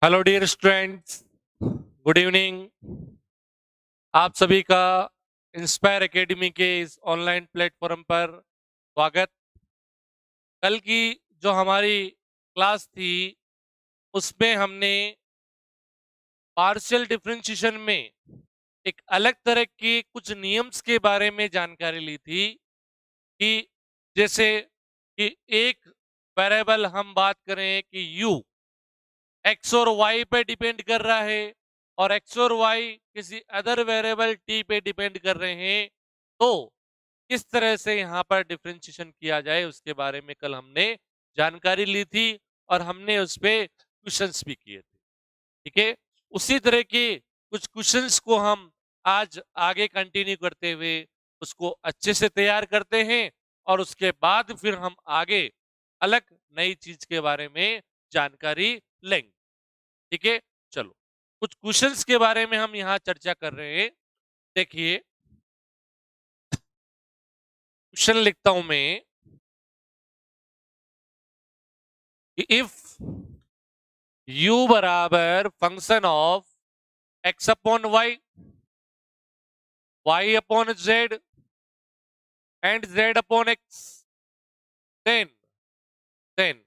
Hello dear students, good evening. आप सभी का इंस्पायर एकेडमी के इस ऑनलाइन प्लेटफॉर्म पर स्वागत। कल की जो हमारी क्लास थी उसमें हमने पार्शियल डिफरेंशिएशन में एक अलग तरह के कुछ नियम्स के बारे में जानकारी ली थी कि जैसे कि एक वेरिएबल हम बात करें कि u एक्स और वाई पे डिपेंड कर रहा है और एक्स और वाई किसी अदर वेरिएबल टी पे डिपेंड कर रहे हैं, तो किस तरह से यहाँ पर डिफरेंशिएशन किया जाए उसके बारे में कल हमने जानकारी ली थी और हमने उस पे क्वेश्चंस भी किए थे। ठीक है, उसी तरह के कुछ क्वेश्चंस को हम आज आगे कंटिन्यू करते हुए उसको अच्छे से तैयार करते हैं और उसके बाद फिर हम आगे अलग नई चीज के बारे में जानकारी लेंगे। ठीक है, चलो कुछ क्वेश्चंस के बारे में हम यहाँ चर्चा कर रहे हैं। देखिए, क्वेश्चन लिखता हूं मैं कि इफ u बराबर function of x upon y, y upon z and z upon x, then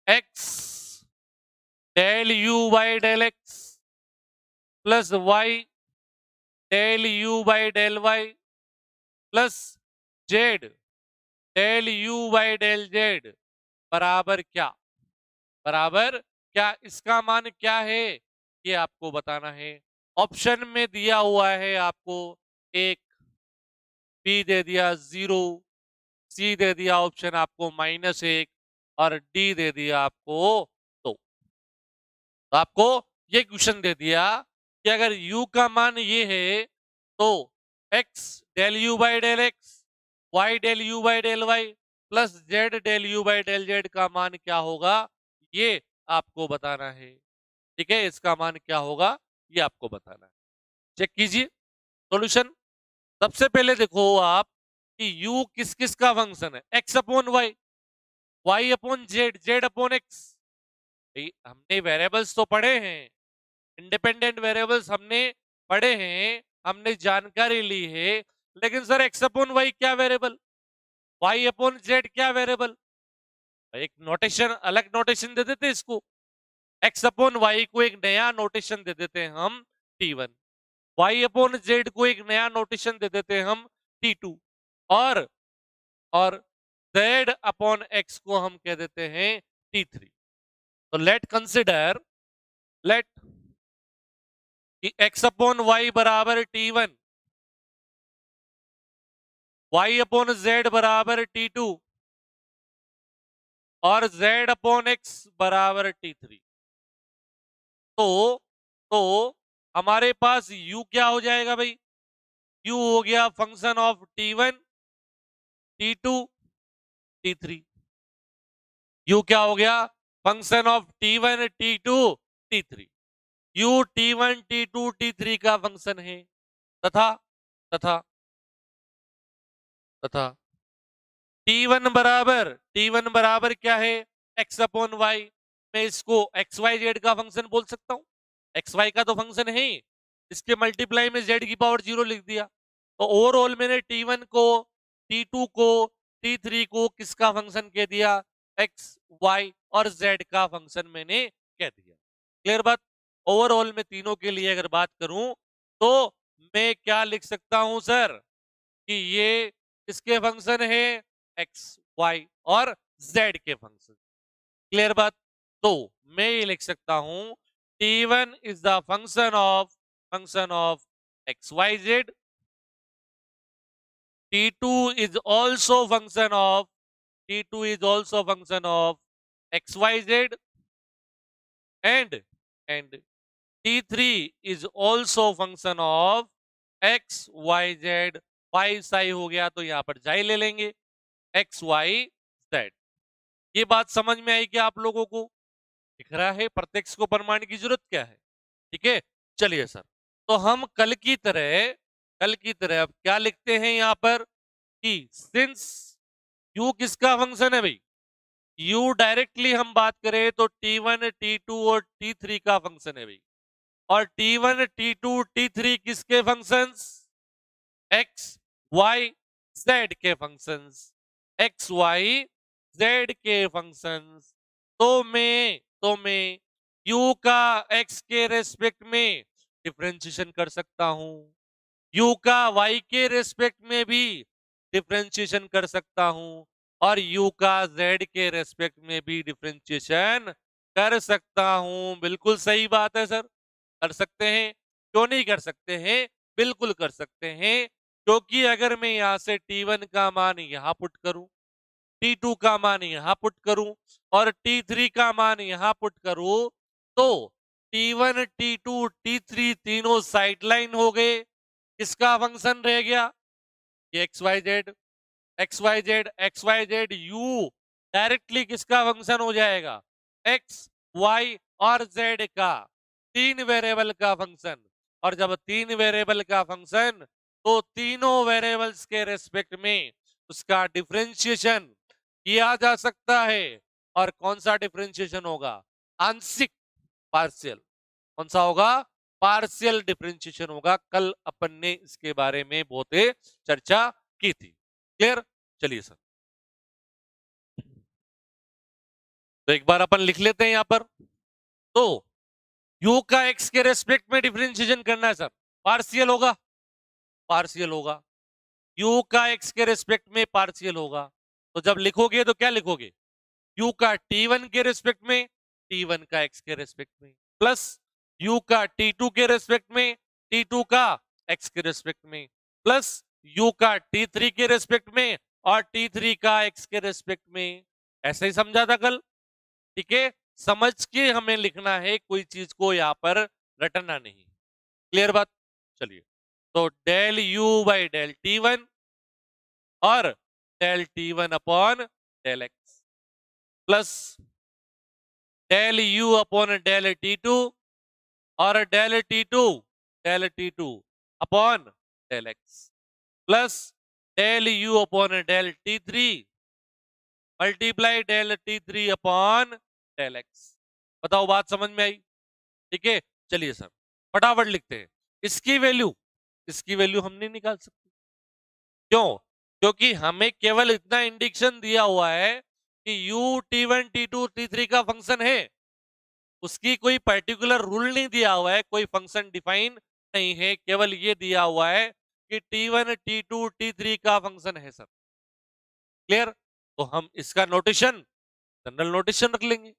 x del u by del x plus y del u by del y plus z del u by del z बराबर क्या? बराबर क्या? इसका मान क्या है ये आपको बताना है। ऑप्शन में दिया हुआ है आपको एक, बी दे दिया 0, सी दे दिया ऑप्शन आपको -1 और डी दे दिया आपको 2। तो आपको ये क्वेश्चन दे दिया कि अगर u का मान ये है तो x del u by del x, y del u by del y plus z del u by del z का मान क्या होगा, ये आपको बताना है। ठीक है, इसका मान क्या होगा ये आपको बताना है। चेक कीजिए सॉल्यूशन। सबसे पहले देखो आप कि u किस किस का फंक्शन है, x upon y, y upon z, z upon x. हमने वेरिएबल्स तो पढ़े हैं, इंडिपेंडेंट वेरिएबल्स हमने पढ़े हैं, हमने जानकारी ली है, लेकिन सर एक्स अपॉन वाई क्या वेरिएबल, वाई अपॉन जेड क्या वेरिएबल? एक नोटेशन, अलग नोटेशन दे देते इसको। एक्स अपॉन वाई को एक नया नोटेशन दे देते हैं हम t1, वाई अपॉन जेड को एक नया नोटेशन दे देते हैं हम t2, और और z अपॉन एक्स को हम कह देते हैं t3। तो लेट कि x अपॉन वाई बराबर t1, y अपॉन z बराबर t2 और z अपॉन x बराबर t3। तो तो हमारे पास u क्या हो जाएगा भाई? u हो गया function of t1, t2, t3। u क्या हो गया? Function of t1, t2, t3। u t1, t2, t3 का फंक्शन है तथा तथा तथा t1 बराबर क्या है? x upon y. मैं इसको एक्स वाई जेड का फंक्शन बोल सकता हूं, एक्स वाई का तो फंक्शन है ही, इसके मल्टीप्लाई में z की पावर 0 लिख दिया। तो ओवरऑल मैंने t1 को, t2 को, t3 को किसका फंक्शन कह दिया? x, y और z का फंक्शन मैंने कह दिया। क्लियर बात? ओवरऑल में तीनों के लिए अगर बात करूं तो मैं क्या लिख सकता हूं सर कि ये किसके फंक्शन है? एक्स, वाई और जेड के फंक्शन। क्लियर बात? तो मैं ये लिख सकता हूं t1 is the function of x y z, t2 is also function of x y z and t3 is also function of x y z. Y psi हो गया तो यहां पर जाई ले लेंगे, एक्स वाई जेड। ये बात समझ में आई क्या आप लोगों को? दिख रहा है प्रत्यक्ष को प्रमाण की जरूरत क्या है? ठीक है, चलिए सर, तो हम कल की तरह अब क्या लिखते हैं यहां पर कि सिंस u किसका फंक्शन है भाई? यू डायरेक्टली हम बात करें तो T1, T2 और T3 का फंक्शन है भाई। और T1, T2, T3 किसके फंक्शंस? एक्स वाई जेड के फंक्शंस। एक्स वाई जेड के फंक्शंस। तो मैं यू का एक्स के रेस्पेक्ट में डिफरेंशिएशन कर सकता हूं, यू का वाई के रेस्पेक्ट में भी डिफरेंशिएशन कर सकता हूं, और यू का जेड के रेस्पेक्ट में भी डिफरेंशिएशन कर सकता हूं। बिल्कुल सही बात है सर, कर सकते हैं। क्यों नहीं कर सकते हैं? बिल्कुल कर सकते हैं। क्योंकि अगर मैं यहां से T1 का मान यहां पुट करूं, T2 का मान यहां पुट करूं और T3 का मान यहां पुट करूं, तो T1, T2, T3 तीनों साइडलाइन हो गए। किसका फंक्शन रह गया? ये x y z, x y z, x y z u directly किसका फंक्शन हो जाएगा? एक्स वाई और जेड का, तीन वेरिएबल का फंक्शन। और जब तीन वेरिएबल का फंक्शन, तो तीनों वेरिएबल्स के रेस्पेक्ट में उसका डिफरेंशिएशन किया जा सकता है। और कौन सा डिफरेंशिएशन होगा? आंशिक, पार्शियल। कौन सा होगा? पार्शियल डिफरेंशिएशन होगा। कल अपन ने इसके बारे में बहुत चर्चा की थी। क्लियर? चलिए सर, तो एक बार अपन लिख लेते हैं यहां पर। तो यू का एक्स के रेस्पेक्ट में डिफरेंशिएशन करना है सर, पार्शियल होगा, पार्शियल होगा। यू का एक्स के रेस्पेक्ट में पार्शियल होगा। तो जब लिखोगे तो क्या लिखोगे? यू का T1 के रेस्पेक्ट में, T1 का एक्स के रेस्पेक्ट में, प्लस यू का T2 के रेस्पेक्ट में, T2 का एक्स के रेस्पेक्ट में, प्लस यू का T3 के रेस्पेक्ट में और T3 का एक्स के रेस्पेक्ट में। ऐसे ही समझा था कल? ठीक है, समझ के हमें लिखना है, कोई चीज को यहां पर रटना नहीं। क्लियर बात? चलिए, तो del u by del T1 और del T1 upon del x, plus del u upon del T2 और del T2 upon del x, plus del u upon del T3 multiply del T3 upon del x. बताओ, बात समझ में आई? ठीक है, चलिए sir फटाफट लिखते हैं। इसकी वैल्यू हम नहीं निकाल सकते। क्यों? क्योंकि हमें केवल इतना इंडिकेशन दिया हुआ है कि u T1, T2, T3 का फंक्शन है। उसकी कोई पर्टिकुलर रूल नहीं दिया हुआ है, कोई फंक्शन डिफाइन नहीं है, केवल ये दिया हुआ है कि T1, T2, T3 का फंक्शन है सर। क्लियर? तो हम इसका नोटेशन जनरल नोटेशन रख लेंगे।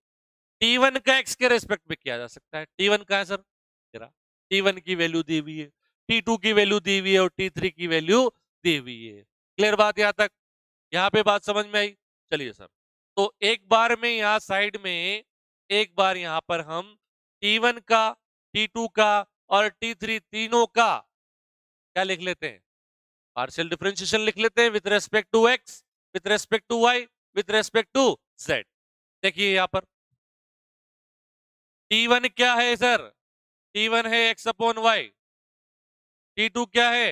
T1 का x के रेस्पेक्ट में किया जा सकता है। T1 का है सर तेरा, T1 की वैल्यू दी हुई है, T2 की वैल्यू दी हुई है और T3 की वैल्यू दी हुई है। क्लियर बात यहां तक? यहां पे बात समझ में आई? चलिए सर, तो एक बार में यहां साइड में, एक बार यहां पर हम T1 का, T2 का और T3 तीनों का क्या लिख लेते हैं? पार्शियल डिफरेंशिएशन लिख लेते हैं with respect to x, with respect to y, with respect to z. देखिए यहां पर T1 क्या है सर? T1 है एक्स अपॉन वाई। T2 क्या है?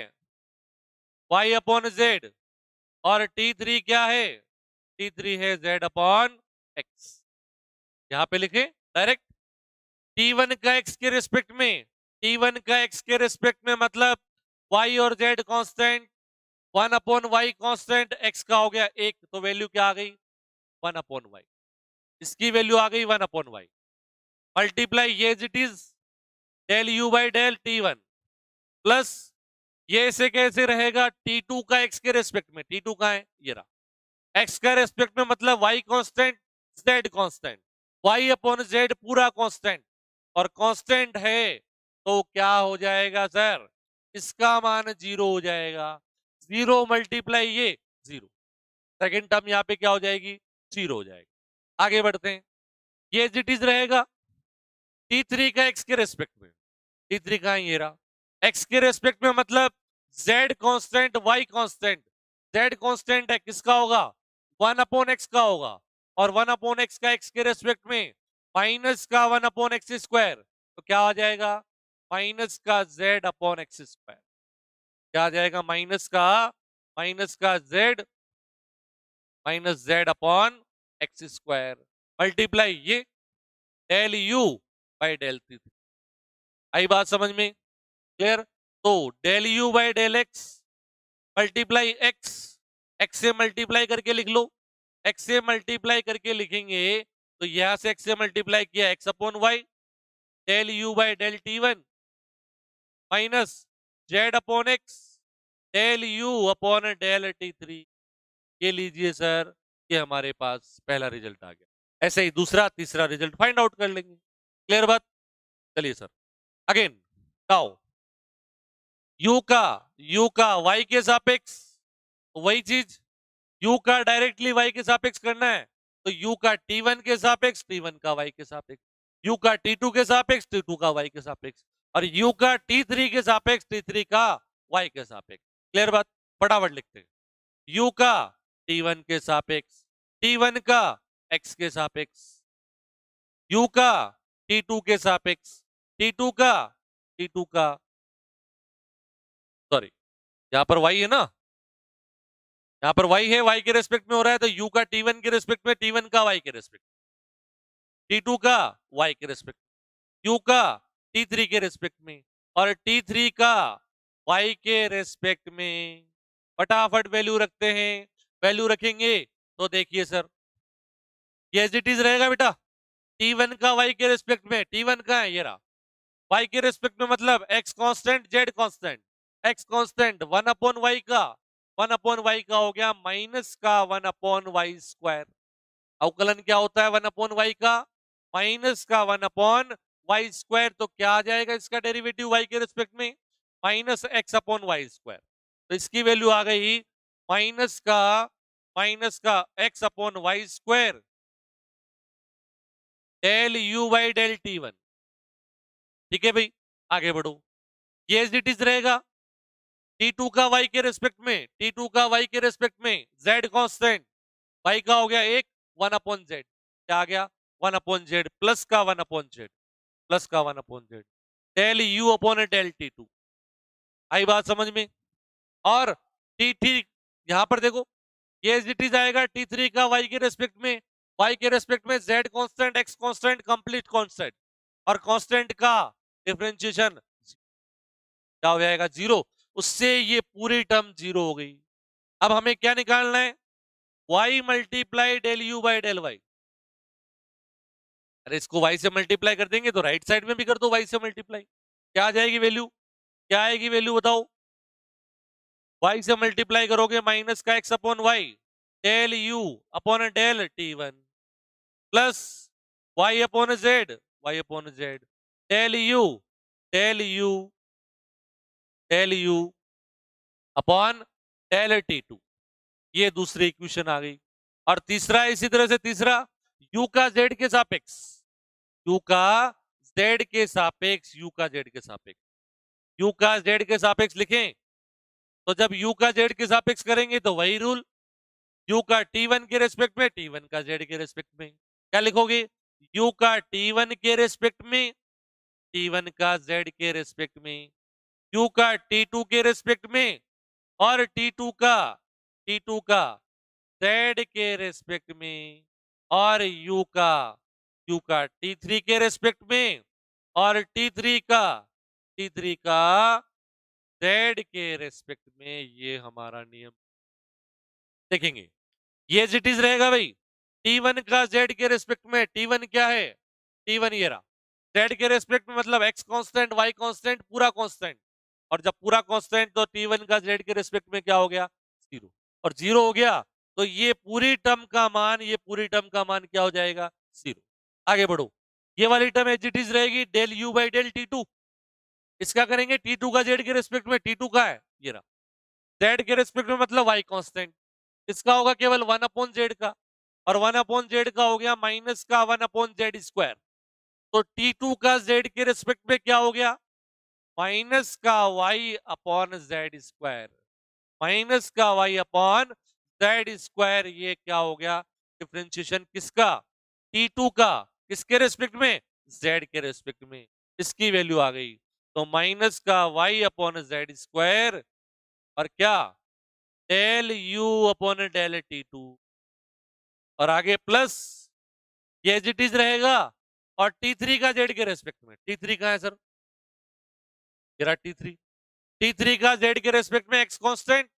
Y upon z. और T3 क्या है? T3 है जेड अपॉन एक्स। यहां पे लिखे डायरेक्ट। T1 का एक्स के रिस्पेक्ट में, T1 का एक्स के रिस्पेक्ट में मतलब वाई और Z constant, 1/y constant, x का हो गया एक, तो वैल्यू क्या आ गई? 1/y। इसकी वैल्यू आ गई 1/y। मल्टीप्लाई ये as it is del u by del T1, plus ये से कैसे रहेगा? T2 का एक्स के रेस्पेक्ट में, T2 का है ये रहा, एक्स का रेस्पेक्ट में मतलब y constant, z constant, y upon z पूरा कांस्टेंट, और कांस्टेंट है तो क्या हो जाएगा सर? इसका मान 0 हो जाएगा। 0 मल्टीप्लाई ये 0, सेकेंड टर्म यहां पे क्या हो जाएगी? 0 हो जाएगी। आगे बढ़ते हैं, ये एज इट इज रहेगा T3 का एक्स के रेस्पेक्ट में, T3 का ये रहा, एक्स के रेस्पेक्ट में मतलब z constant, y constant, z constant है किसका होगा? 1/x का होगा, और 1/x का x के रेस्पेक्ट में माइनस का 1/x स्क्वायर, तो क्या आ जाएगा? माइनस का z अपॉन एक्स स्क्वायर। क्या आ जाएगा? माइनस का z upon x square multiply ये del u by del t three. आई बात समझ में? क्लियर? तो del u by del x multiply x, x से मल्टीप्लाई करके लिख लो। एक्स से मल्टीप्लाई करके लिखेंगे तो यहां से एक्स से मल्टीप्लाई किया x upon y del u by del t one minus z upon x del u upon del t three. ये लीजिए सर, ये हमारे पास पहला रिजल्ट आ गया। ऐसे ही दूसरा तीसरा रिजल्ट फाइंड आउट कर लेंगे। क्लियर बात? चलिए सर अगेन नाउ यू का वाई के सापेक्ष वही चीज यू का डायरेक्टली वाई के सापेक्ष करना है तो यू का टी1 के सापेक्ष टी1 का वाई के सापेक्ष, यू का टी2 के सापेक्ष टी2 का वाई के सापेक्ष और यू का टी3 के सापेक्ष टी3 का वाई के सापेक्ष। क्लियर बात? फटाफट लिखते हैं। यू का टी1 के सापेक्ष टी1 का एक्स के सापेक्ष, यू का टी2 के सापेक्ष टी2 का टी2 का सॉरी यहां पर वाई है ना, यहां पर y है, y के रेस्पेक्ट में हो रहा है तो u का t1 के रेस्पेक्ट में t1 का y के रेस्पेक्ट, t2 का y के रेस्पेक्ट, u का t3 के रेस्पेक्ट में और t3 का y के रेस्पेक्ट में। फटाफट वैल्यू रखते हैं। वैल्यू रखेंगे तो देखिए सर ये एज इट इज रहेगा बेटा। t1 का y के रेस्पेक्ट में, t1 का है ये रहा, y के रेस्पेक्ट में मतलब x constant z constant, x constant 1 upon y का 1 अपॉन वाई का हो गया माइनस का 1 अपॉन वाई स्क्वायर। अवकलन क्या होता है 1 अपॉन वाई का? माइनस का 1 अपॉन वाई स्क्वायर। तो क्या आ जाएगा इसका डेरिवेटिव वाई के रिस्पेक्ट में? Minus x upon y square. तो इसकी वैल्यू आ गई माइनस का x upon y square del u by del t one. ठीक है भाई, आगे बढ़ो। ये एज इट इज रहेगा T2 का y के रेस्पेक्ट में, T2 का y के रेस्पेक्ट में z कांस्टेंट, y का हो गया 1 अपॉन z, क्या आ गया 1 अपॉन z प्लस का 1 अपॉन z प्लस का 1 upon z del u upon del T2। आई बात समझ में? और T3 यहां पर देखो ये एज इट इज आएगा T3 का y के रेस्पेक्ट में, y के रेस्पेक्ट में z constant x constant complete constant और कांस्टेंट का डिफरेंशिएशन क्या हो जाएगा 0। उससे ये पूरी टर्म 0 हो गई। अब हमें क्या निकालना है? y multiply del u by del y. अरे इसको y से मल्टीप्लाई कर देंगे तो राइट साइड में भी कर दो y से मल्टीप्लाई। क्या आ जाएगी वैल्यू? क्या आएगी वैल्यू बताओ? y से मल्टीप्लाई करोगे माइनस का x upon y del u upon del t1 plus y upon z del u del u upon del t2। ये दूसरी इक्वेशन आ गई। और तीसरा इसी तरह से तीसरा u का z के सापेक्ष, u का z के सापेक्ष, u का z के सापेक्ष, u का z के सापेक्ष लिखें तो जब u का z के सापेक्ष करेंगे तो वही रूल, u का t1 के रेस्पेक्ट में t1 का z के रेस्पेक्ट में। क्या लिखोगे? u का t1 के रेस्पेक्ट में t1 का z के रेस्पेक्ट में, u का t2 के रेस्पेक्ट में और t2 का z के रेस्पेक्ट में और u का t3 के रेस्पेक्ट में और t3 का z के रेस्पेक्ट में। ये हमारा नियम देखेंगे। ये एज इट इज रहेगा भाई। t1 का z के रेस्पेक्ट में, t1 क्या है? t1 ये रहा, z के रेस्पेक्ट में मतलब x कांस्टेंट y कांस्टेंट पूरा कांस्टेंट और जब पूरा कांस्टेंट तो t1 का z के रेस्पेक्ट में क्या हो गया? 0 और 0 हो गया तो ये पूरी टर्म का मान क्या हो जाएगा? 0। आगे बढ़ो। ये वाली टर्म एज इट इज रहेगी डेल यू बाई डेल टी2। इसका करेंगे t2 का z के रेस्पेक्ट में, t2 का है ये रहा, z के रेस्पेक्ट में मतलब y कांस्टेंट, इसका होगा केवल 1 अपॉन जेड का और 1 अपॉन जेड का हो गया माइनस का 1 अपॉन जेड स्क्वायर। तो T2 का z के रेस्पेक्ट में क्या हो गया? माइनस का y upon Z square, minus का y अपॉन जेड स्क्वायर। ये क्या हो गया? डिफरेंशिएशन किसका? T2 का। किसके रेस्पेक्ट में? z के रेस्पेक्ट में। इसकी वैल्यू आ गई तो माइनस का y अपॉन जेड स्क्वायर और क्या del u upon del T2। और आगे प्लस ये एज इट इज रहेगा और T3 का Z के रेस्पेक्ट में। T3 कहाँ है सर? ये रहा T3। T3 का Z के रेस्पेक्ट में x कांस्टेंट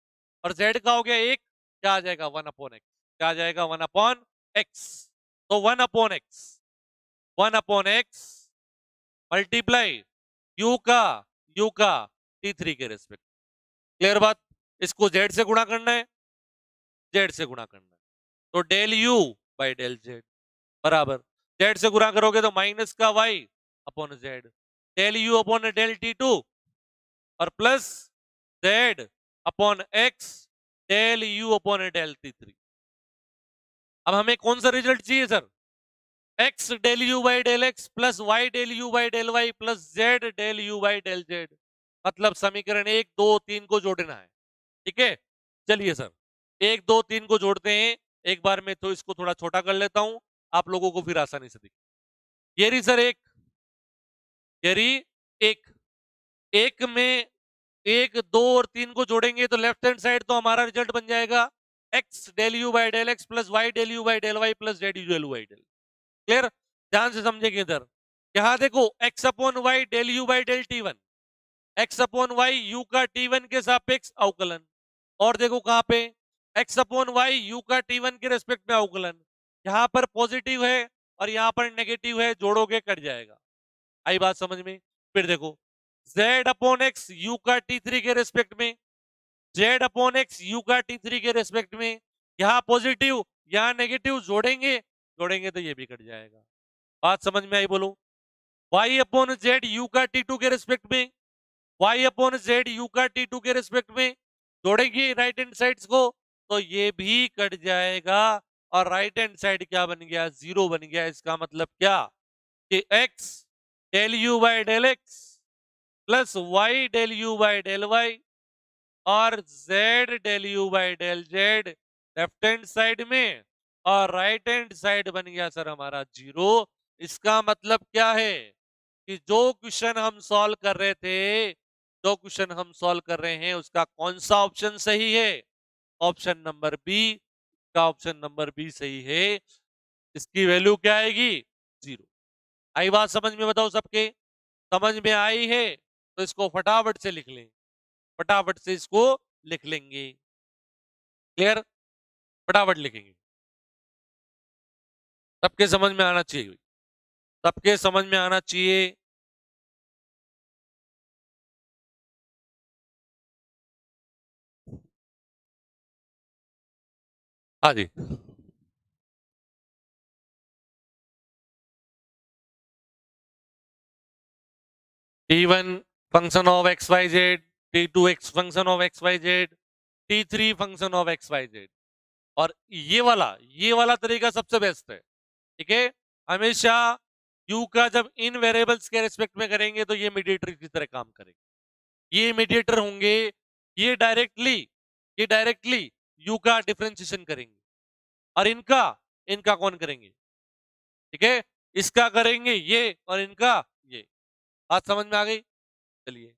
और Z का हो गया 1, क्या आ जाएगा 1/x। क्या आ जाएगा 1/x। तो 1/x 1/x मल्टीप्लाई u का T3 के रेस्पेक्ट। क्लियर बात? इसको Z से गुणा करना है, Z से गुणा करना है, तो del u by del Z बराबर Z से गुणा करोगे तो माइनस का y upon Z, del u upon del T2 और plus Z upon x del u upon del T3। अब हमें कौन सा रिजल्ट चाहिए sir? x del u by del x plus y del u by del y plus z del u by del z। मतलब समीकरण 1, 2, 3 को जोड़ना है। ठीक है, चलिए सर 1, 2, 3 को जोड़ते हैं। एक बार मैं तो इसको थोड़ा छोटा कर लेता हूं, आप लोगों को फिर आसानी से दिखे। ये रही सर एक, ये रही एक में 1, 2 और 3 को जोड़ेंगे तो लेफ्ट हैंड साइड तो हमारा रिजल्ट बन जाएगा x del u by del x plus y del u by del y plus z del u by del. Clear? ध्यान से समझेंगे इधर। यहां देखो x upon y del u by del T1, x upon y u का T1 के सापेक्ष अवकलन। और देखो कहां पे x अपॉन वाई यू का T1 के रेस्पेक्ट में अवकलन। यहां पर पॉजिटिव है और यहां पर नेगेटिव है, जोड़ोगे कट जाएगा। आई बात समझ में? फिर देखो z अपॉन एक्स यू का T3 के रेस्पेक्ट में, z अपॉन एक्स यू का T3 के रेस्पेक्ट में, यहां पॉजिटिव यहां नेगेटिव, जोड़ेंगे तो ये भी कट जाएगा। बात समझ में आई? बोलो। y अपॉन जेड यू का T2 के रेस्पेक्ट में, y अपॉन जेड यू का T2 के रेस्पेक्ट में, जोड़ेंगे राइट हैंड साइड्स को तो ये भी कट जाएगा और राइट हैंड साइड क्या बन गया? 0 बन गया। इसका मतलब क्या कि x del u by del x plus y del u by del y और z del u by del z left hand side में और राइट हैंड साइड बन गया सर हमारा 0। इसका मतलब क्या है कि जो क्वेश्चन हम सॉल्व कर रहे थे, जो क्वेश्चन हम सॉल्व कर रहे हैं उसका कौन सा ऑप्शन सही है? Option number B. का ऑप्शन नंबर बी सही है। इसकी वैल्यू क्या आएगी? 0। आई बात समझ में? बताओ सबके समझ में आई है तो इसको फटाफट से लिख लें, फटाफट से इसको लिख लेंगे। क्लियर? फटाफट लिखेंगे। सबके समझ में आना चाहिए, सबके समझ में आना चाहिए। हाँ जी, T1 function of x y z, T2 x function of x y z, T3 function of x y z. और ये वाला तरीका सबसे बेस्ट है। ठीक है, हमेशा u का जब इन वेरिएबल्स के रिस्पेक्ट में करेंगे तो ये मीडिएटर की तरह काम करेंगे। ये मीडिएटर होंगे, ये डायरेक्टली u का डिफरेंशिएशन करेंगे और इनका इनका कौन करेंगे? ठीक है, इसका करेंगे ये और इनका ये। बात समझ में आ गई? चलिए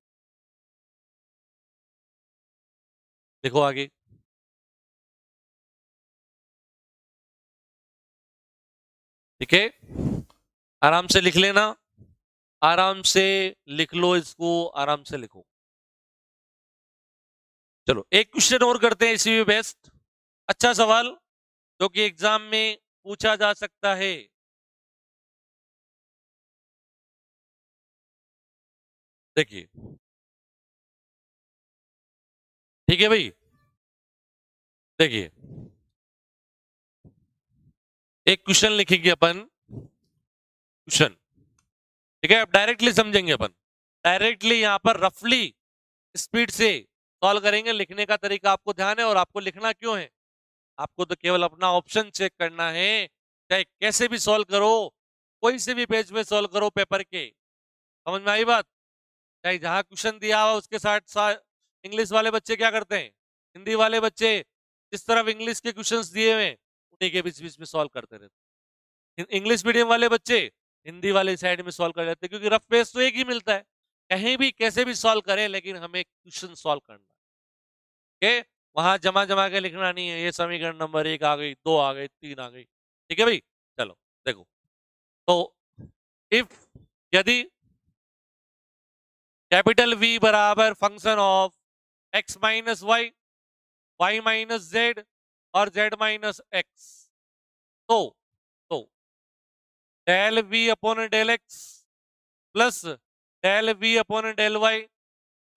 देखो आगे। ठीक है, आराम से लिख लेना, आराम से लिख लो इसको, आराम से लिखो। चलो एक क्वेश्चन और करते हैं इसी में बेस्ट, अच्छा सवाल जो कि एग्जाम में पूछा जा सकता है। देखिए, ठीक है भाई, देखिए एक क्वेश्चन लिखेंगे अपन, क्वेश्चन। ठीक है, अब डायरेक्टली समझेंगे अपन, डायरेक्टली यहां पर रफली स्पीड से सॉल्व करेंगे। लिखने का तरीका आपको ध्यान है और आपको लिखना क्यों है? आपको तो केवल अपना ऑप्शन चेक करना है, चाहे कैसे भी सॉल्व करो, कोई से भी पेज में सॉल्व करो पेपर के। समझ में आई बात? चाहे जहां क्वेश्चन दिया हुआ उसके साथ साथ इंग्लिश वाले बच्चे क्या करते हैं, हिंदी वाले बच्चे जिस तरफ इंग्लिश के क्वेश्चंस दिए हुए उन्हीं के बीच बीच में सॉल्व करते रहते। इंग्लिश मीडियम वाले बच्चे हिंदी वाले साइड में सॉल्व कर लेते हैं, क्योंकि रफ पेज तो एक ही मिलता है, कहीं भी कैसे भी सॉल्व करें लेकिन हमें क्वेश्चन सॉल्व करना है। वहां जमा जमा के लिखना नहीं है, ये समीकरण नंबर 1 आ गई, 2 आ गई, 3 आ गई, ठीक है भाई, चलो देखो, तो इफ यदि कैपिटल वी बराबर function of x minus y minus z और जेड माइनस एक्स, तो del v upon del x plus del v upon del y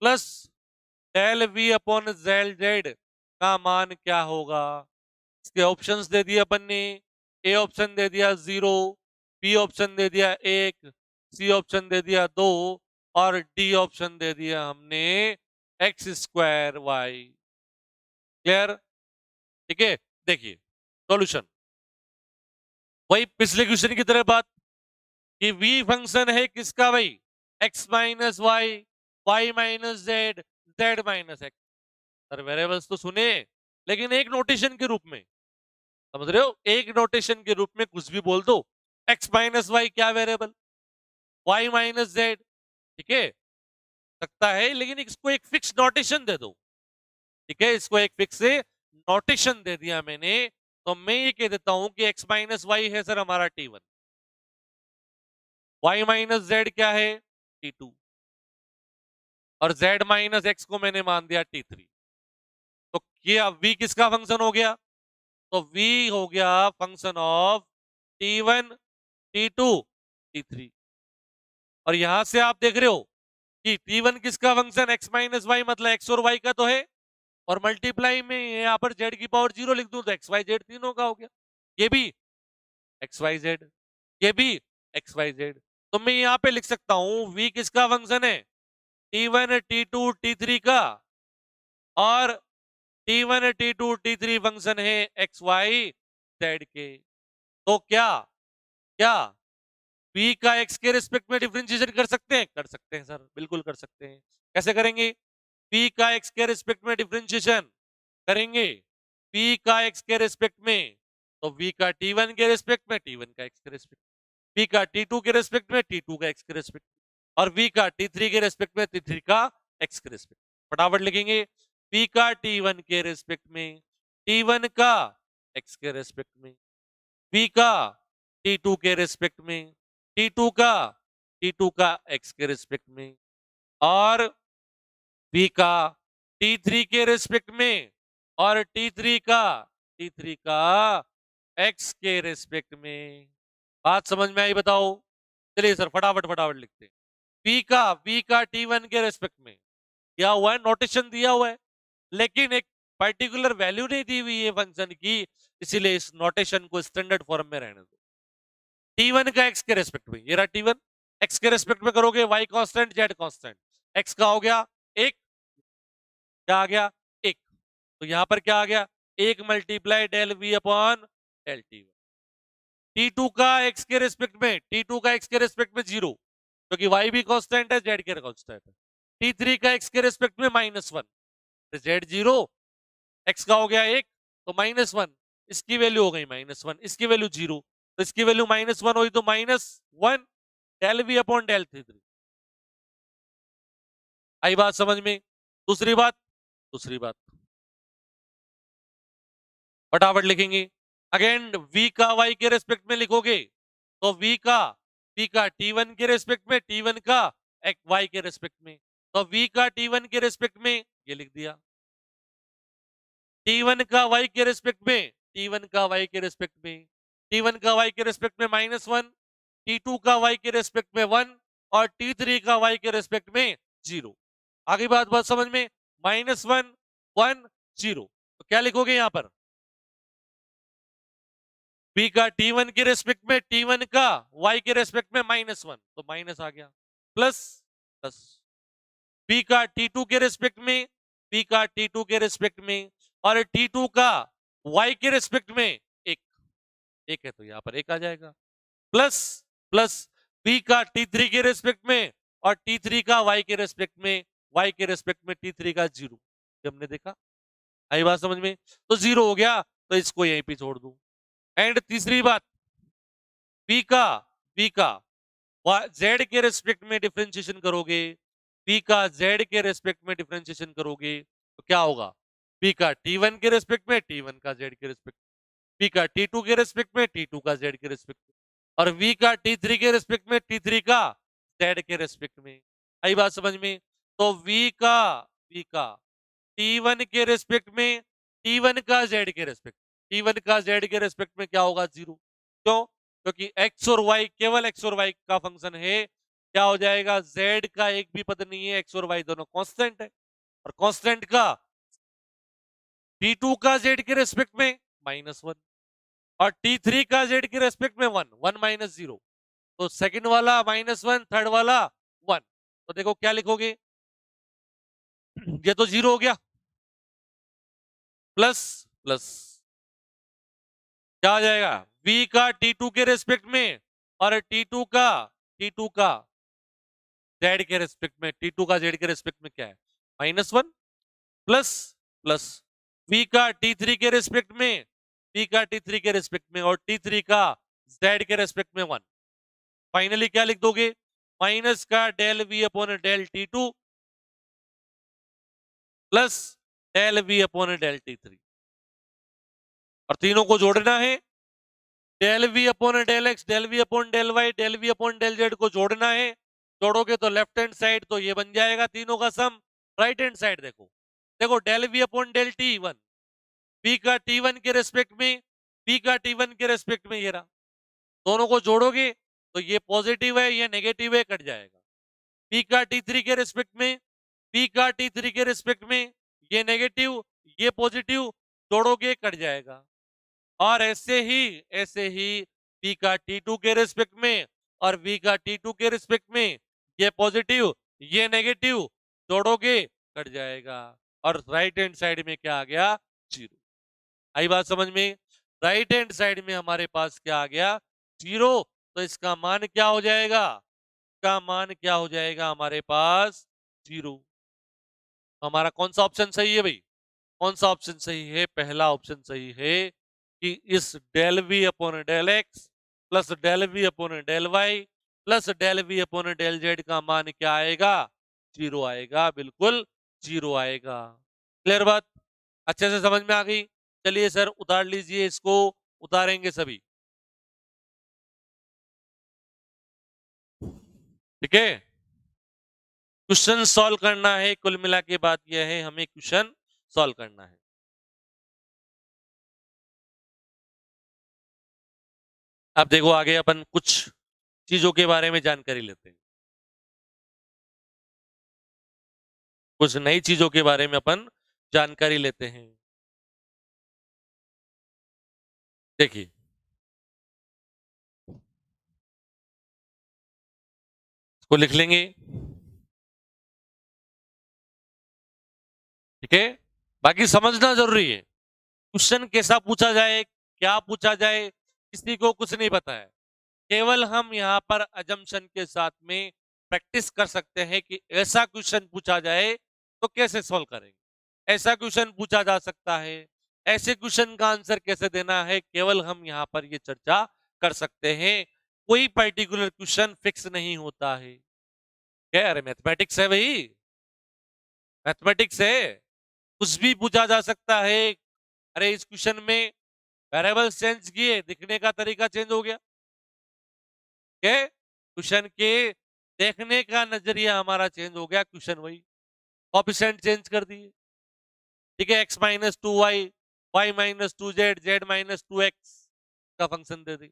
plus del v upon del z का मान क्या होगा? इसके ऑप्शंस दे दिए अपन ने, ए ऑप्शन दे दिया 0, बी ऑप्शन दे दिया 1, सी ऑप्शन दे दिया 2 और डी ऑप्शन दे दिया हमने एक्स स्क्वायर वाई। क्लियर? ठीक है, देखिए सॉल्यूशन वही पिछले क्वेश्चन की तरह बात कि वी फंक्शन है किसका भाई? X minus y minus z minus x. Sir variables तो सुने, लेकिन एक नोटेशन के रूप में, समझ रहे हो, एक नोटेशन के रूप में कुछ भी बोल दो। एक्स माइनस वाई क्या वेरिएबल, वाई माइनस जेड, ठीक है, सकता है, लेकिन इसको एक फिक्स नोटेशन दे दो। ठीक है, इसको एक फिक्स नोटेशन दे दिया मैंने, तो मैं ये कह देता हूं कि एक्स माइनस वाई है सर हमारा T1, वाई माइनस जेड क्या है T2 और जेड माइनस एक्स को मैंने मान दिया T3। तो क्या v किसका फंक्शन हो गया? तो v हो गया function of T1 T2 T3। और यहां से आप देख रहे हो कि T1 किसका फंक्शन एक्स माइनस वाई, मतलब एक्स और वाई का तो है, और मल्टीप्लाई में यहां पर जेड की पावर 0 लिख दूं तो एक्स वाई जेड तीनों का हो गया। ये भी एक्स वाई जेड, ये भी एक्स वाई जेड। तो मैं यहां पे लिख सकता हूं v किसका फंक्शन है? T1 T2 T3 का, और T1 T2 T3 फंक्शन है एक्स वाई जेड के। तो क्या क्या v का x के रिस्पेक्ट में डिफरेंशिएशन कर सकते हैं? कर सकते हैं सर, बिल्कुल कर सकते हैं। कैसे करेंगे? v का x के रिस्पेक्ट में डिफरेंशिएशन करेंगे, v का x के रिस्पेक्ट में, तो v का T1 के रिस्पेक्ट में T1 का x के रिस्पेक्ट, v का T2 के रिस्पेक्ट में T2 का x के रिस्पेक्ट, और v का T3 के रिस्पेक्ट में T3 का x के रिस्पेक्ट। फटाफट लिखेंगे, v का T1 के रिस्पेक्ट में T1 का x के रिस्पेक्ट में, v का T2 के रिस्पेक्ट में T2 का x के रिस्पेक्ट में, और v का T3 के रिस्पेक्ट में और T3 का x के रिस्पेक्ट में। बात समझ में आई बताओ? चलिए सर फटाफट फटाफट लिखते हैं। v का T1 के रिस्पेक्ट में दिया हुआ है, नोटेशन दिया हुआ है, लेकिन एक पर्टिकुलर वैल्यू नहीं दी हुई है फंक्शन की, इसीलिए इस नोटेशन को स्टैंडर्ड फॉर्म में रहने दो। T1 का x के रेस्पेक्ट में, ये रहा T1, x के रेस्पेक्ट में करोगे y constant z constant, x का हो गया 1, क्या आ गया 1, तो यहां पर क्या आ गया 1 multiply del v upon del T1। T2 का x के रेस्पेक्ट में, T2 का x के रेस्पेक्ट में 0, क्योंकि y भी कांस्टेंट है z के कांस्टेंट है। T3 का x के रेस्पेक्ट में -1, तो z 0, x का हो गया 1, तो -1, इसकी वैल्यू हो गई -1, इसकी वैल्यू 0, तो इसकी वैल्यू -1 हुई तो -1 del v upon del T3। आई बात समझ में? दूसरी बात फटाफट लिखेंगे। अगेन v का y के रेस्पेक्ट में लिखोगे तो v का T1 के रेस्पेक्ट में, T1 का y के रेस्पेक्ट में, तो v का T1 के रेस्पेक्ट में ये लिख दिया, T1 का y के रेस्पेक्ट में, T1 का y के रेस्पेक्ट में, T1 का y के रेस्पेक्ट में -1, T2 का y के रेस्पेक्ट में 1 और T3 का y के रेस्पेक्ट में 0। आगे बात समझ में? -1 1 0, तो क्या लिखोगे यहां पर? b का T1 के रेस्पेक्ट में, T1 का y के रेस्पेक्ट में -1, तो माइनस आ गया, प्लस b का T2 के रेस्पेक्ट में, b का T2 के रेस्पेक्ट में और T2 का y के रेस्पेक्ट में 1 है, तो यहां पर 1 आ जाएगा, प्लस b का T3 के रेस्पेक्ट में और T3 का y के रेस्पेक्ट में, y के रेस्पेक्ट में T3 का 0, हमने देखा। आई बात समझ में? तो 0 हो गया, तो इसको यहीं पे छोड़ दूं। एंड तीसरी बात, b का z के रेस्पेक्ट में डिफरेंशिएशन करोगे, b का z के रेस्पेक्ट में डिफरेंशिएशन करोगे तो क्या होगा? b का T1 के रेस्पेक्ट में, T1 का z के रेस्पेक्ट, v का t2 के रेस्पेक्ट में, t2 का z के रेस्पेक्ट में, और v का t3 के रेस्पेक्ट में, t3 का z के रेस्पेक्ट में। आई बात समझ में? तो v का t1 के रेस्पेक्ट में, t1 का z के रेस्पेक्ट, t1 का z के रेस्पेक्ट में क्या होगा? 0। क्यों? क्योंकि x और y केवल x और y का फंक्शन है। क्या हो जाएगा? z का एक भी पद नहीं है, x और y दोनों कांस्टेंट है, और कांस्टेंट का t2 का z के रेस्पेक्ट में -1 और t3 का z के रेस्पेक्ट में 1, 1 माइनस 0। तो सेकंड वाला -1, थर्ड वाला 1। तो देखो क्या लिखोगे? ये तो 0 हो गया, प्लस प्लस क्या आ जाएगा? v का t2 के रेस्पेक्ट में और t2 का z के रेस्पेक्ट में, t2 का z के रेस्पेक्ट में क्या है? -1 प्लस प्लस v का t3 के रेस्पेक्ट में, v का t3 के रेस्पेक्ट में और t3 का z के रेस्पेक्ट में 1। फाइनली क्या लिख दोगे? माइनस का del v upon del t2 plus del v upon del t3, और तीनों को जोड़ना है। Del v upon del x, del v upon del y, del v upon del z को जोड़ना है। जोड़ोगे तो लेफ्ट हैंड साइड तो ये बन जाएगा तीनों का सम। राइट हैंड साइड देखो, देखो del v upon del t one, B का टी वन के रेस्पेक्ट में, बी का टी वन के रेस्पेक्ट में, ये रहा। दोनों को जोड़ोगे तो ये पॉजिटिव है, ये नेगेटिव है, कट जाएगा। बी का टी थ्री के रेस्पेक्ट में, बी का टी थ्री के रेस्पेक्ट में, ये नेगेटिव, ये पॉजिटिव, जोड़ोगे कट जाएगा। और ऐसे ही बी का t2 के रेस्पेक्ट में और v का t2 के रेस्पेक्ट में, ये पॉजिटिव, ये नेगेटिव, जोड़ोगे कट जाएगा। और राइट हैंड साइड में क्या आ गया? 0। आई बात समझ में? राइट हैंड साइड में हमारे पास क्या आ गया? 0। तो इसका मान क्या हो जाएगा? इसका मान क्या हो जाएगा हमारे पास? 0। हमारा कौन सा ऑप्शन सही है भाई? कौन सा ऑप्शन सही है? पहला ऑप्शन सही है कि इस del v upon del x plus del v upon del y plus del v upon del z का मान क्या आएगा? 0 आएगा, बिल्कुल 0 आएगा। क्लियर बात? अच्छे से समझ में आ गई? चलिए सर उतार लीजिए इसको, उतारेंगे सभी। ठीक है, क्वेश्चन सॉल्व करना है। कुल मिला के बात यह है, हमें क्वेश्चन सॉल्व करना है। अब देखो आगे अपन कुछ चीजों के बारे में जानकारी लेते हैं, कुछ नई चीजों के बारे में अपन जानकारी लेते हैं। देखिए, इसको लिख लेंगे। ठीक है, बाकी समझना जरूरी है। क्वेश्चन कैसा पूछा जाए, क्या पूछा जाए, किसी को कुछ नहीं पता है। केवल हम यहाँ पर अजम्पशन के साथ में प्रैक्टिस कर सकते हैं कि ऐसा क्वेश्चन पूछा जाए तो कैसे सॉल्व करेंगे, ऐसा क्वेश्चन पूछा जा सकता है, ऐसे क्वेश्चन का आंसर कैसे देना है, केवल हम यहाँ पर ये चर्चा कर सकते हैं। कोई पर्टिकुलर क्वेश्चन फिक्स नहीं होता है। क्या? अरे मैथमेटिक्स है भाई, मैथमेटिक्स है, कुछ भी पूछा जा सकता है। अरे इस क्वेश्चन में वेरिएबल चेंज किए, दिखने का तरीका चेंज हो गया। क्या? क्वेश्चन के देखने का नजरिया हमारा चेंज हो गया, क्वेश्चन वही, कोएफिशिएंट चेंज कर दिए। ठीक है, x minus two y, y minus two z, z minus two x का फंक्शन दे दे।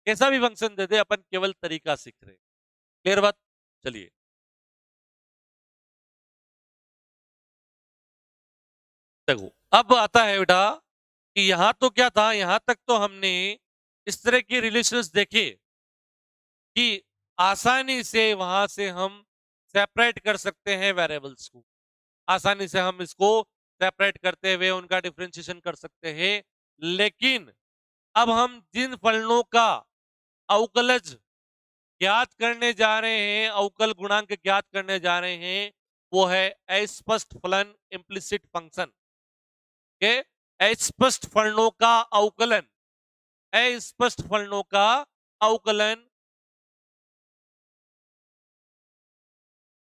कैसा भी फंक्शन दे दे, अपन केवल तरीका सीख रहे हैं। क्लियर बात? चलिए, देखो अब आता है बेटा कि यहां तो क्या था, यहां तक तो हमने इस तरह के रिलेशंस देखे कि आसानी से वहां से हम सेपरेट कर सकते हैं वेरिएबल्स को, आसानी से हम इसको सेपरेट करते हुए उनका डिफरेंशिएशन कर सकते हैं। लेकिन अब हम जिन फलनों का अवकलज ज्ञात करने जा रहे हैं, अवकल गुणांक ज्ञात करने जा रहे हैं, वो है अस्पष्ट फलन, इम्प्लिसिट फंक्शन के। अस्पष्ट फलनों का अवकलन, अस्पष्ट फलनों का अवकलन,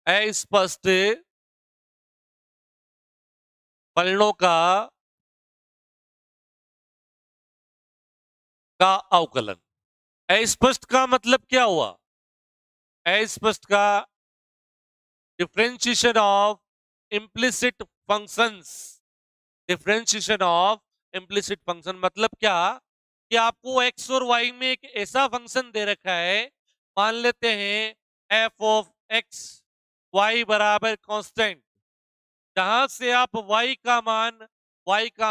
अस्पष्ट फलनों का का अवकलन। अस्पष्ट का मतलब क्या हुआ? अस्पष्ट का differentiation of implicit functions. Differentiation of implicit function मतलब क्या कि आपको एक्स और वाई में एक ऐसा फंक्शन दे रखा है, मान लेते हैं एफ ऑफ एक्स वाई बराबर कांस्टेंट, जहां से आप y का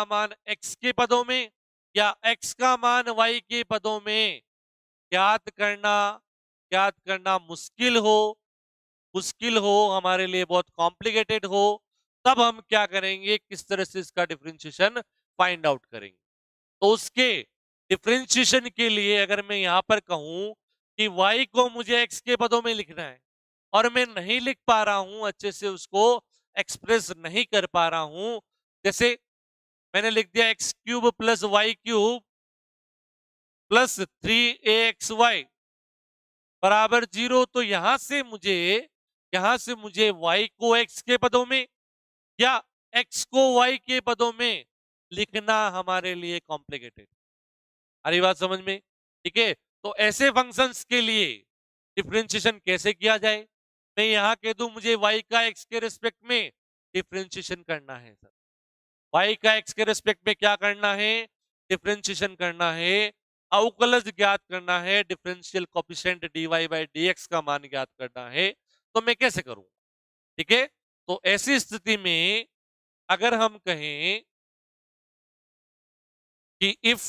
मान x के पदों में या x का मान y के पदों में ज्ञात करना मुश्किल हो, हमारे लिए बहुत कॉम्प्लिकेटेड हो, तब हम क्या करेंगे, किस तरह से इसका डिफरेंशिएशन फाइंड आउट करेंगे। तो उसके डिफरेंशिएशन के लिए अगर मैं यहां पर कहूं कि y को मुझे x के पदों में लिखना है और मैं नहीं लिख पा रहा हूं, अच्छे से उसको एक्सप्रेस नहीं कर पा रहा हूं, जैसे मैंने लिख दिया x cube plus y cube plus 3axy बराबर 0, तो यहां से मुझे y को x के पदों में या x को y के पदों में लिखना हमारे लिए कॉम्प्लिकेटेड। आ रही बात समझ में? ठीक है, तो ऐसे फंक्शंस के लिए डिफरेंशिएशन कैसे किया जाए? मैं यहां कह दूं मुझे y का x के रिस्पेक्ट में डिफरेंशिएशन करना है सर। y का x के रिस्पेक्ट में क्या करना है? डिफरेंशिएशन करना है, अवकलज ज्ञात करना है, differential coefficient dy by dx का मान ज्ञात करना है। तो मैं कैसे करूं? ठीक है, तो ऐसी स्थिति में अगर हम कहें कि इफ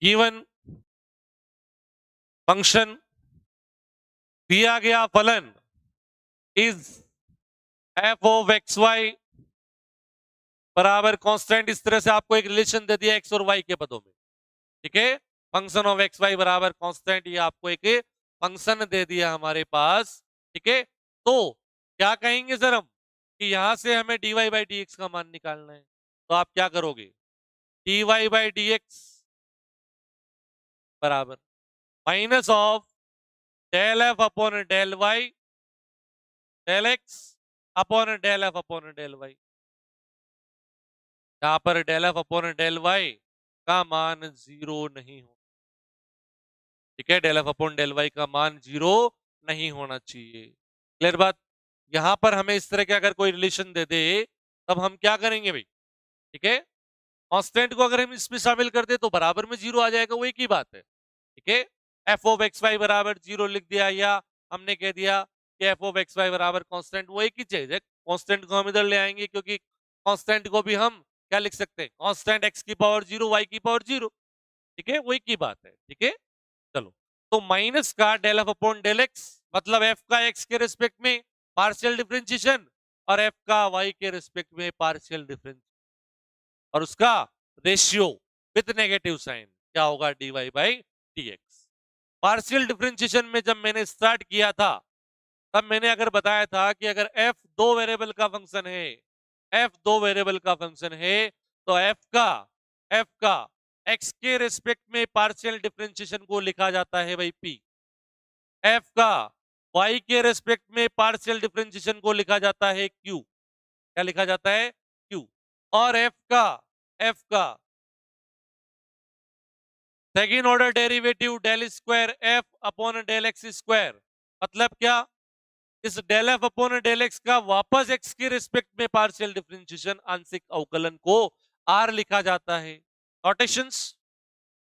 गिवन फंक्शन दिया गया फलन is f of x y बराबर कांस्टेंट, इस तरह से आपको एक रिलेशन दे दिया एक्स और वाई के पदों में। ठीक है, फंक्शन ऑफ एक्स वाई बराबर कांस्टेंट, ये आपको एक फंक्शन दे दिया हमारे पास। ठीक है, तो क्या कहेंगे सर हम कि यहां से हमें dy बाई डी एक्स का मान निकालना है, तो आप क्या करोगे? dy बाई डी एक्स बराबर minus of del f upon del y del x upon del f upon del y. यहां पर del f upon del y का मान 0 नहीं हो, ठीक है, del f upon del y का मान 0 नहीं होना चाहिए। क्लियर बात? यहां पर हमें इस तरह के अगर कोई रिलेशन दे दे तब हम क्या करेंगे भाई? ठीक है, कांस्टेंट को अगर हम इसमें शामिल कर दे तो बराबर में 0 आ जाएगा, वो एक ही बात है। ठीक है, एफ ऑफ एक्स वाई बराबर 0 लिख दिया, या हमने कह दिया कि एफ ऑफ एक्स वाई बराबर कांस्टेंट, वो एक ही चीज है। कांस्टेंट को हम इधर ले आएंगे क्योंकि कांस्टेंट को भी हम क्या लिख सकते हैं? कांस्टेंट एक्स की पावर 0 वाई की पावर 0। ठीक है, वो एक ही बात है। ठीक है, चलो, तो माइनस का del f upon del x मतलब एफ का एक्स के रिस्पेक्ट में पार्शियल डिफरेंशिएशन और एफ का वाई के रिस्पेक्ट में पार्शियल डिफरेंस, और उसका रेशियो विद नेगेटिव साइन क्या होगा? dy by dx। Partial differentiation में जब मैंने स्टार्ट किया था तब मैंने अगर बताया था कि अगर f दो वेरिएबल का फंक्शन है, f दो वेरिएबल का फंक्शन है, तो f का x के रिस्पेक्ट में पार्शियल डिफरेंशिएशन को लिखा जाता है भाई p। f का y के रिस्पेक्ट में पार्शियल डिफरेंशिएशन को लिखा जाता है q। क्या लिखा जाता है? q। और f का second order derivative del square f upon del x square मतलब क्या? इस del f upon del x का वापस एक्स के रिस्पेक्ट में पार्शियल डिफरेंशिएशन आंशिक अवकलन को आर लिखा जाता है। नोटेशंस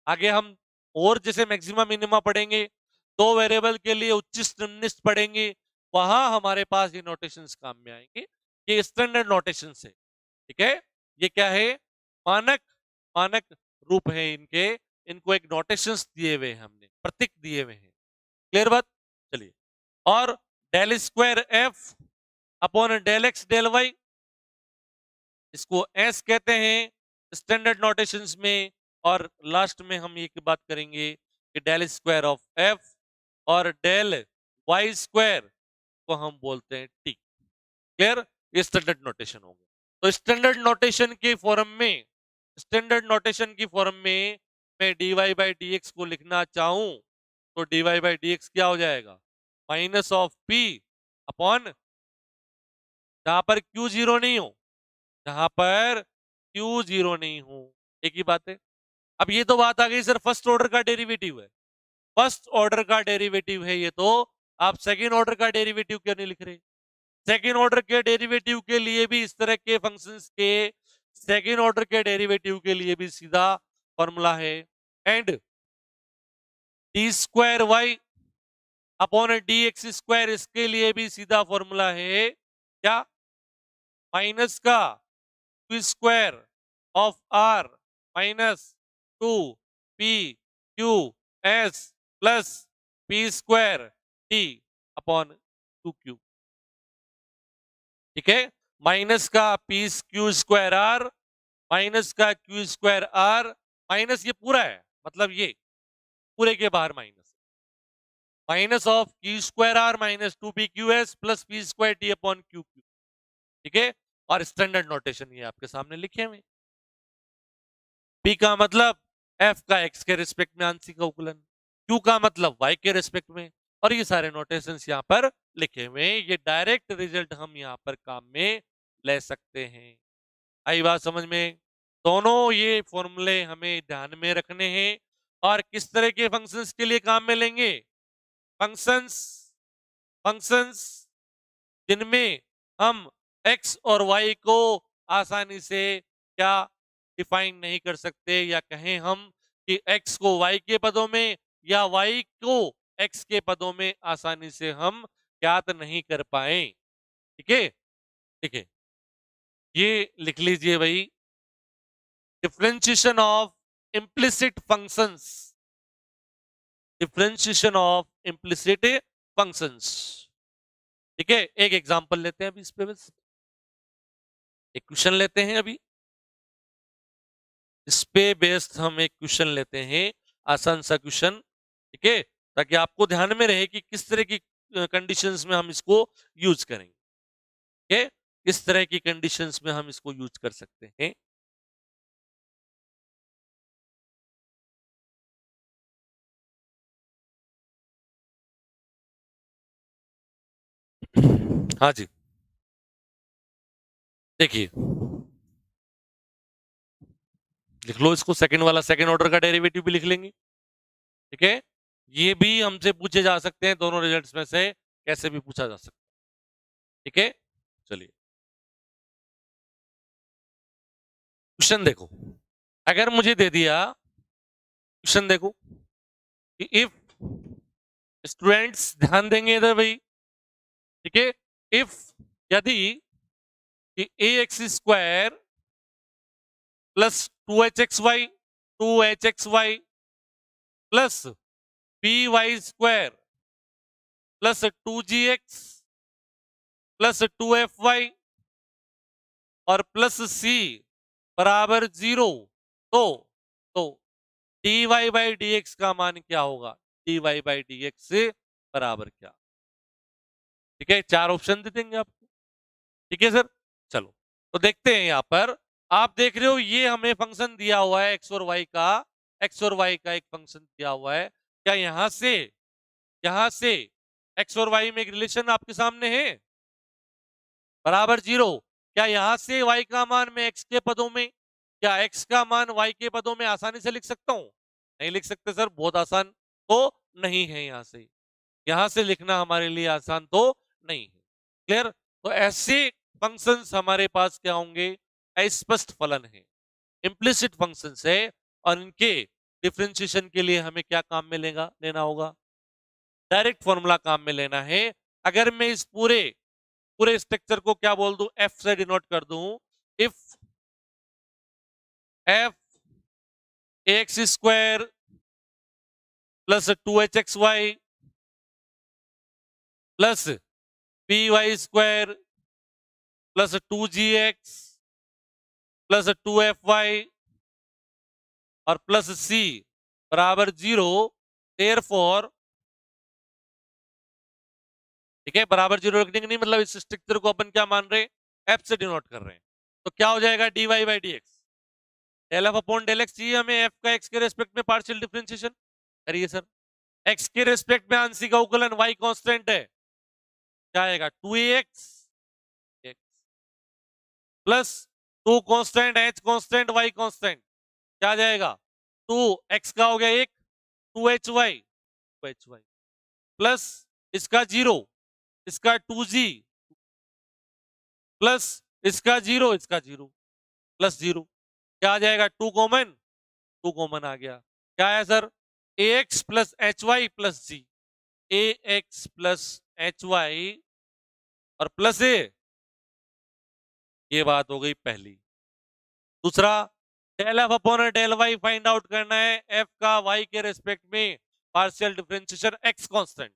आगे हम और जैसे मैक्सिमा मिनिमा पढ़ेंगे, दो वेरिएबल के लिए उच्चिष्ट निम्निष्ट पढ़ेंगे, वहां हमारे पास ये नोटेशंस काम में आएंगे। ये स्टैंडर्ड नोटेशंस है। ठीक है, ये क्या है? मानक मानक रूप है इनके, इनको एक नोटेशंस दिए हुए हैं, हमने प्रतीक दिए हुए हैं। क्लियर बात? चलिए, और del square f upon del x del y, इसको एस कहते हैं स्टैंडर्ड नोटेशंस में। और लास्ट में हम ये बात करेंगे कि डेल स्क्वायर ऑफ एफ और डेल वाई स्क्वायर को हम बोलते हैं टी। क्लियर? ये स्टैंडर्ड नोटेशन होंगे। तो स्टैंडर्ड नोटेशन की फॉर्म में मैं dy बाई डी एक्स को लिखना चाहूं तो dy बाई डी एक्स क्या हो जाएगा? माइनस ऑफ p अपॉन, जहां पर q 0 नहीं हो, जहां पर Q 0 नहीं हो। एक ही बात है। अब ये तो बात आ गई सर फर्स्ट ऑर्डर का डेरिवेटिव है। फर्स्ट ऑर्डर का डेरिवेटिव है ये, तो आप सेकेंड ऑर्डर का डेरिवेटिव क्यों नहीं लिख रहे? सेकेंड ऑर्डर के डेरिवेटिव के लिए भी इस तरह के फंक्शंस के सेकेंड ऑर्डर के डेरिवेटिव के लिए भी सीधा फॉर्मूला है। And d square y upon d x square, इसके लिए भी सीधा फॉर्मूला है क्या? माइनस का q square of r minus 2 p q s plus p square t upon 2q। ठीक है, माइनस का p q square r minus का क्यू स्क्वायर आर, माइनस ये पूरा है, मतलब ये पूरे के बाहर माइनस, minus of q square r minus 2pqs plus p square T upon Q Q. ठीक है, और स्टैंडर्ड नोटेशन ये आपके सामने लिखे हुए। पी का मतलब एफ का एक्स के रिस्पेक्ट में आंशिक अवकलन, क्यू का मतलब वाई के रिस्पेक्ट में, और ये सारे नोटेशंस यहाँ पर लिखे हुए। ये डायरेक्ट रिजल्ट हम यहाँ पर काम में ले सकते हैं। आई बात समझ में? दोनों ये फॉर्मूले हमें ध्यान में रखने हैं। और किस तरह के फंक्शंस के लिए काम में लेंगे? फंक्शंस फंक्शंस जिनमें हम x और y को आसानी से क्या डिफाइन नहीं कर सकते, या कहें हम कि x को y के पदों में या y को x के पदों में आसानी से हम ज्ञात नहीं कर पाए। ठीक है, ठीक है, ये लिख लीजिए भाई, differentiation of implicit functions, differentiation of implicit functions. ठीक है, एक एग्जांपल लेते हैं अभी इस पे, बस एक क्वेश्चन लेते हैं अभी इस पे बेस्ड हम एक क्वेश्चन लेते हैं, आसान सा क्वेश्चन। ठीक है, ताकि आपको ध्यान में रहे कि किस तरह की कंडीशंस में हम इसको यूज करेंगे। ठीक है, किस तरह की कंडीशंस में हम इसको यूज कर सकते हैं। हाँ जी, देखिए लिख लो इसको, सेकंड वाला सेकंड ऑर्डर का डेरिवेटिव भी लिख लेंगे। ठीक है, ये भी हमसे पूछे जा सकते हैं, दोनों रिजल्ट्स में से कैसे भी पूछा जा सकता है। ठीक है, चलिए क्वेश्चन देखो। अगर मुझे दे दिया क्वेश्चन, देखो कि इफ स्टूडेंट्स ध्यान देंगे इधर भाई। ठीक है, इफ यदि कि a x square plus 2hxy 2hxy plus p y square plus 2gx plus 2fy और प्लस सी बराबर 0, तो dy बाई डी एक्स का मान क्या होगा? dy बाई डी एक्स बराबर क्या? ठीक है, चार ऑप्शन दे देंगे आपको। ठीक है सर, चलो तो देखते हैं। यहां पर आप देख रहे हो ये हमें फंक्शन दिया हुआ है एक्स और वाई का, एक्स और वाई का एक फंक्शन दिया हुआ है। क्या यहां से एक्स और वाई में एक रिलेशन आपके सामने है बराबर 0? क्या यहां से y का मान मैं x के पदों में, क्या x का मान y के पदों में आसानी से लिख सकता हूं? नहीं लिख सकते सर, बहुत आसान तो नहीं है। यहां से लिखना हमारे लिए आसान तो नहीं है। क्लियर? तो ऐसे फंक्शंस हमारे पास क्या होंगे? अस्पष्ट फलन है, इम्प्लिसिट फंक्शंस है, और इनके डिफरेंशिएशन के लिए हमें क्या काम में लेना होगा? डायरेक्ट फॉर्मूला काम में लेना है। अगर मैं इस पूरे पूरे स्ट्रक्चर को क्या बोल दूं? एफ से डिनोट कर दूं। If f x square plus 2hxy plus p y square plus 2gx plus 2fy और प्लस सी बराबर 0, देयरफॉर, ठीक है, बराबर 0 रखने के नहीं मतलब इस स्ट्रक्चर को अपन क्या मान रहे हैं? एफ से डिनोट कर रहे हैं। तो क्या हो जाएगा? dy by d x, del f upon del x चाहिए हमें एफ का एक्स के रेस्पेक्ट में पार्शियल डिफरेंशिएशन। करिए सर, एक्स के रेस्पेक्ट में आंशिक अवकलन, वाई कांस्टेंट है, क्या आएगा? 2ax plus two constant, h constant, y constant, क्या आ जाएगा? 2x का हो गया 1, 2hy, 2hy प्लस इसका 0, इसका 2g प्लस इसका 0, इसका 0 प्लस 0, क्या आ जाएगा? 2 कॉमन, 2 कॉमन आ गया, क्या है sir? ax plus hy plus g, ax plus hy और प्लस ए, ये बात हो गई पहली। दूसरा, del f upon del y find out करना है, एफ का वाई के रेस्पेक्ट में पार्शियल डिफरेंशिएशन एक्स कांस्टेंट,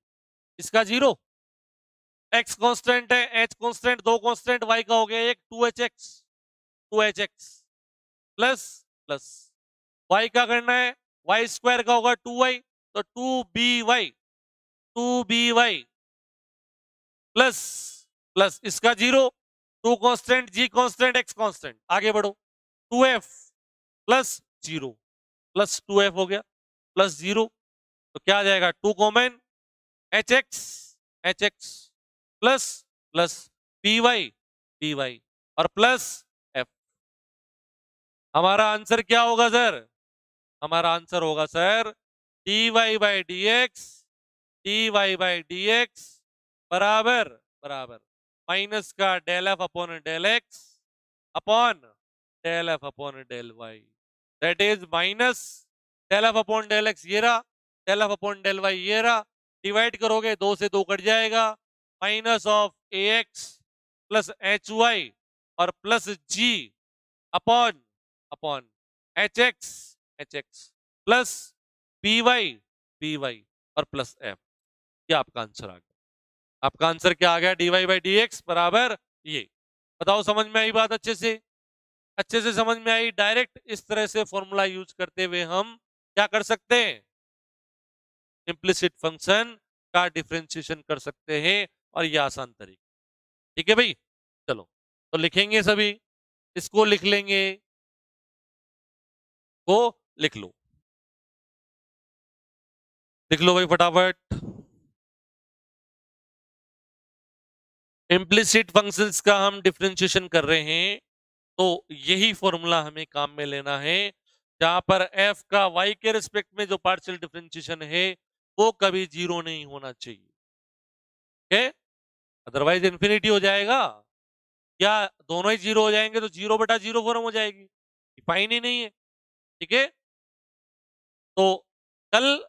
इसका 0, एक्स कांस्टेंट है, एच कांस्टेंट, 2 कांस्टेंट, वाई का हो गया 1, 2hx, 2hx plus plus Y का करना है, वाई स्क्वायर का होगा 2y, तो 2by, 2by प्लस प्लस इसका 0, 2 constant, g constant, x constant, आगे बढ़ो, 2f प्लस 0 प्लस 2f हो गया प्लस 0, तो क्या आ जाएगा? 2 common, hx, hx plus plus py, py और प्लस f। हमारा आंसर क्या होगा सर? हमारा आंसर होगा sir dy by dx, dy by dx बराबर बराबर माइनस का del f upon del x upon del f upon del y, that is minus del f upon del x ये रहा, del f upon del y ये रहा, divide करोगे 2 से 2 cut जाएगा, minus of A x plus h y और plus g upon upon h x plus b y और plus f. ये आपका आंसर आ गया। आपका आंसर क्या आ गया? dy बाई डी एक्स बराबर ये। बताओ समझ में आई बात? अच्छे से समझ में आई? डायरेक्ट इस तरह से फॉर्मूला यूज करते हुए हम क्या कर सकते हैं? इम्प्लिसिट फंक्शन का डिफरेंशिएशन कर सकते हैं, और ये आसान तरीका। ठीक है भाई, चलो तो लिखेंगे सभी, इसको लिख लेंगे, को लिख लो, लिख लो भाई फटाफट। इम्प्लिसिट फंक्शंस का हम डिफरेंशिएशन कर रहे हैं, तो यही फॉर्मूला हमें काम में लेना है, जहां पर f का y के रिस्पेक्ट में जो पार्शियल डिफरेंशिएशन है वो कभी 0 नहीं होना चाहिए, ठीक है? अदरवाइज इंफिनिटी हो जाएगा, या दोनों ही 0 हो जाएंगे तो 0/0 फॉर्म हो जाएगी, डिफाइन ही नहीं है। ठीक है, तो कल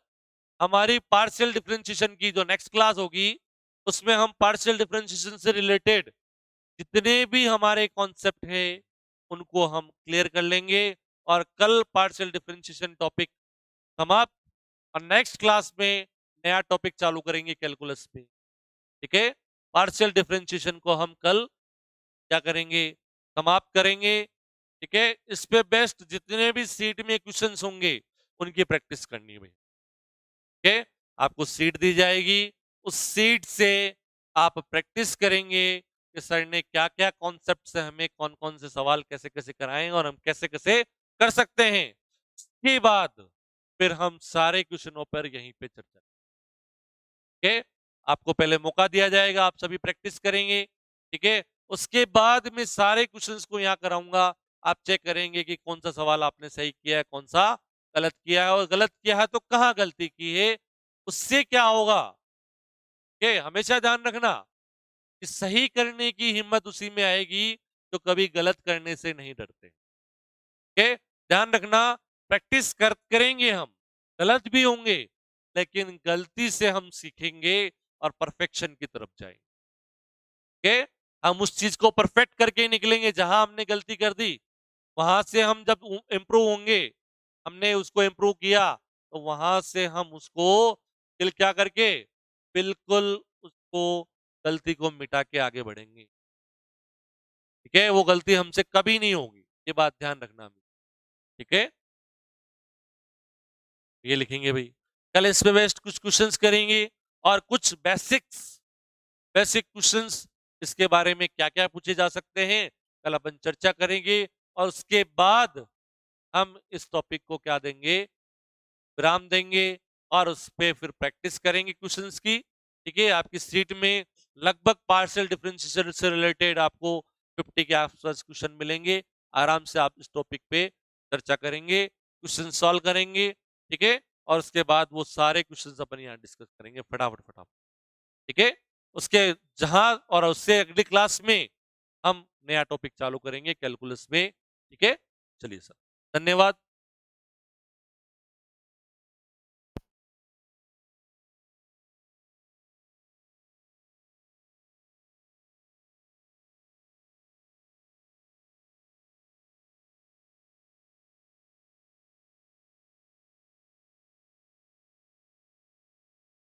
हमारी पार्शियल डिफरेंशिएशन की जो नेक्स्ट क्लास होगी उसमें हम पार्शियल डिफरेंशिएशन से रिलेटेड जितने भी हमारे कॉन्सेप्ट है उनको हम क्लियर कर लेंगे, और कल पार्शियल डिफरेंशिएशन टॉपिक समाप्त, और नेक्स्ट क्लास में नया टॉपिक चालू करेंगे कैलकुलस पे। ठीक है, पार्शियल डिफरेंशिएशन को हम कल क्या करेंगे? समाप्त करेंगे। ठीक है, इस पे बेस्ट जितने भी सीट में क्वेश्चंस होंगे उनकी प्रैक्टिस करनी है। ठीक है, आपको सीट दी जाएगी, उस सीट से आप प्रैक्टिस करेंगे कि सर ने क्या क्या कॉन्सेप्ट से हमें कौन कौन से सवाल कैसे कैसे कराएं और हम कैसे कैसे कर सकते हैं। इसके बाद फिर हम सारे क्वेश्चनों पर यहीं पे चर्चा। ठीक है, आपको पहले मौका दिया जाएगा, आप सभी प्रैक्टिस करेंगे। ठीक है, उसके बाद में सारे क्वेश्चंस को यहाँ कराऊंगा, आप चेक करेंगे कि कौन सा सवाल आपने सही किया है, कौन सा गलत किया है, और गलत किया है तो कहाँ गलती की है, उससे क्या होगा। ठीक, हमेशा ध्यान रखना कि सही करने की हिम्मत उसी में आएगी जो कभी गलत करने से नहीं डरते। ठीक, ध्यान रखना, प्रैक्टिस करेंगे हम, गलत भी होंगे लेकिन गलती से हम सीखेंगे और परफेक्शन की तरफ जाएंगे। ठीक, हम उस चीज को परफेक्ट करके निकलेंगे, जहां हमने गलती कर दी वहां से हम जब इम्प्रूव होंगे, हमने उसको इम्प्रूव किया तो वहां से हम उसको फिर क्या करके बिल्कुल उसको गलती को मिटा के आगे बढ़ेंगे। ठीक है, वो गलती हमसे कभी नहीं होगी, ये बात ध्यान रखना। ठीक है, ये लिखेंगे भाई, कल इसमें बेस्ट कुछ क्वेश्चंस करेंगे और कुछ बेसिक क्वेश्चंस इसके बारे में क्या क्या पूछे जा सकते हैं कल अपन चर्चा करेंगे, और उसके बाद हम इस टॉपिक को क्या देंगे? विराम देंगे, और उस पर फिर प्रैक्टिस करेंगे क्वेश्चंस की। ठीक है, आपकी सीट में लगभग पार्शियल डिफरेंशिएशन से रिलेटेड आपको 50 के आसपास क्वेश्चन मिलेंगे, आराम से आप इस टॉपिक पे चर्चा करेंगे, क्वेश्चन सॉल्व करेंगे, ठीक है? और उसके बाद वो सारे क्वेश्चंस अपन यहाँ डिस्कस करेंगे फटाफट, ठीक है? उसके जहाँ और उससे अगली क्लास में हम नया टॉपिक चालू करेंगे कैलकुलस में, ठीक है? चलिए सर, धन्यवाद।